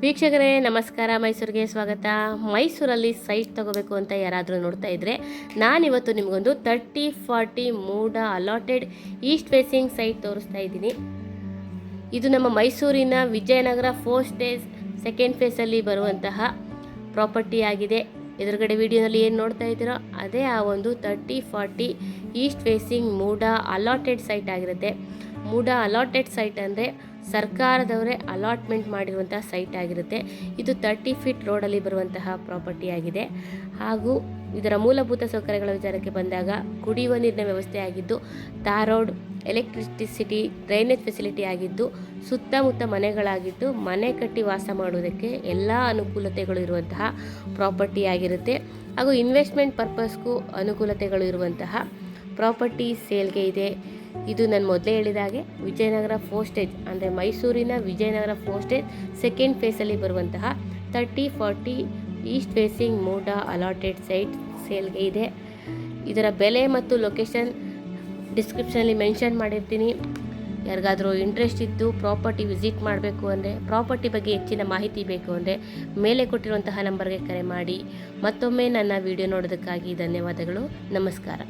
ವೀಕ್ಷಕರೇ ನಮಸ್ಕಾರ, ಮೈಸೂರಿಗೆ ಸ್ವಾಗತ. ಮೈಸೂರಲ್ಲಿ ಸೈಟ್ ತಗೋಬೇಕು ಅಂತ ಯಾರಾದರೂ ನೋಡ್ತಾ ಇದ್ದರೆ ನಾನಿವತ್ತು ನಿಮಗೊಂದು 30-40 ಮೂಡ ಅಲಾಟೆಡ್ ಈಸ್ಟ್ ಫೇಸಿಂಗ್ ಸೈಟ್ ತೋರಿಸ್ತಾ ಇದ್ದೀನಿ. ಇದು ನಮ್ಮ ಮೈಸೂರಿನ ವಿಜಯನಗರ 4 ಸ್ಟೇಜ್ ಸೆಕೆಂಡ್ ಫೇಸಲ್ಲಿ ಬರುವಂತಹ ಪ್ರಾಪರ್ಟಿ ಆಗಿದೆ. ಎದುರುಗಡೆ ವಿಡಿಯೋನಲ್ಲಿ ಏನು ನೋಡ್ತಾ ಇದ್ದೀರೋ ಅದೇ ಆ ಒಂದು 30-40 ಈಸ್ಟ್ ಫೇಸಿಂಗ್ ಮೂಡ ಅಲಾಟೆಡ್ ಸೈಟ್ ಆಗಿರುತ್ತೆ. ಮೂಡ ಅಲಾಟೆಡ್ ಸೈಟ್ ಅಂದರೆ ಸರ್ಕಾರದವರೇ ಅಲಾಟ್ಮೆಂಟ್ ಮಾಡಿರುವಂತಹ ಸೈಟ್ ಆಗಿರುತ್ತೆ. ಇದು 30 ಫೀಟ್ ರೋಡಲ್ಲಿ ಬರುವಂತಹ ಪ್ರಾಪರ್ಟಿ ಆಗಿದೆ. ಹಾಗೂ ಇದರ ಮೂಲಭೂತ ಸೌಕರ್ಯಗಳ ವಿಚಾರಕ್ಕೆ ಬಂದಾಗ ಕುಡಿಯುವ ನೀರಿನ ವ್ಯವಸ್ಥೆ ಆಗಿದ್ದು, tar road, electricity, drainage facility ಆಗಿದ್ದು, ಸುತ್ತಮುತ್ತ ಮನೆಗಳಾಗಿದ್ದು, ಮನೆ ಕಟ್ಟಿ ವಾಸ ಮಾಡುವುದಕ್ಕೆ ಎಲ್ಲ ಅನುಕೂಲತೆಗಳು ಇರುವಂತಹ ಪ್ರಾಪರ್ಟಿ ಆಗಿರುತ್ತೆ. ಹಾಗೂ ಇನ್ವೆಸ್ಟ್ಮೆಂಟ್ ಪರ್ಪಸ್ಗೂ ಅನುಕೂಲತೆಗಳು ಇರುವಂತಹ ಪ್ರಾಪರ್ಟಿ ಸೇಲ್ಗೆ ಇದೆ. ಇದು ನಾನು ಮೊದಲೇ ಹೇಳಿದ ಹಾಗೆ ವಿಜಯನಗರ 4 ಸ್ಟೇಜ್ ಅಂದರೆ ಮೈಸೂರಿನ ವಿಜಯನಗರ 4 ಸ್ಟೇಜ್ ಸೆಕೆಂಡ್ ಫೇಸಲ್ಲಿ ಬರುವಂತಹ 30-40 ಈಸ್ಟ್ ಫೇಸಿಂಗ್ ಮೂಡ ಅಲಾಟೆಡ್ ಸೈಟ್ ಸೇಲ್ಗೆ ಇದೆ. ಇದರ ಬೆಲೆ ಮತ್ತು ಲೊಕೇಶನ್ ಡಿಸ್ಕ್ರಿಪ್ಷನಲ್ಲಿ ಮೆನ್ಷನ್ ಮಾಡಿರ್ತೀನಿ. ಯಾರಿಗಾದರೂ ಇಂಟ್ರೆಸ್ಟ್ ಇದ್ದು ಪ್ರಾಪರ್ಟಿ ವಿಸಿಟ್ ಮಾಡಬೇಕು ಅಂದರೆ, ಪ್ರಾಪರ್ಟಿ ಬಗ್ಗೆ ಹೆಚ್ಚಿನ ಮಾಹಿತಿ ಬೇಕು ಅಂದರೆ ಮೇಲೆ ಕೊಟ್ಟಿರುವಂತಹ ನಂಬರ್ಗೆ ಕರೆ ಮಾಡಿ. ಮತ್ತೊಮ್ಮೆ ನನ್ನ ವಿಡಿಯೋ ನೋಡೋದಕ್ಕಾಗಿ ಧನ್ಯವಾದಗಳು. ನಮಸ್ಕಾರ.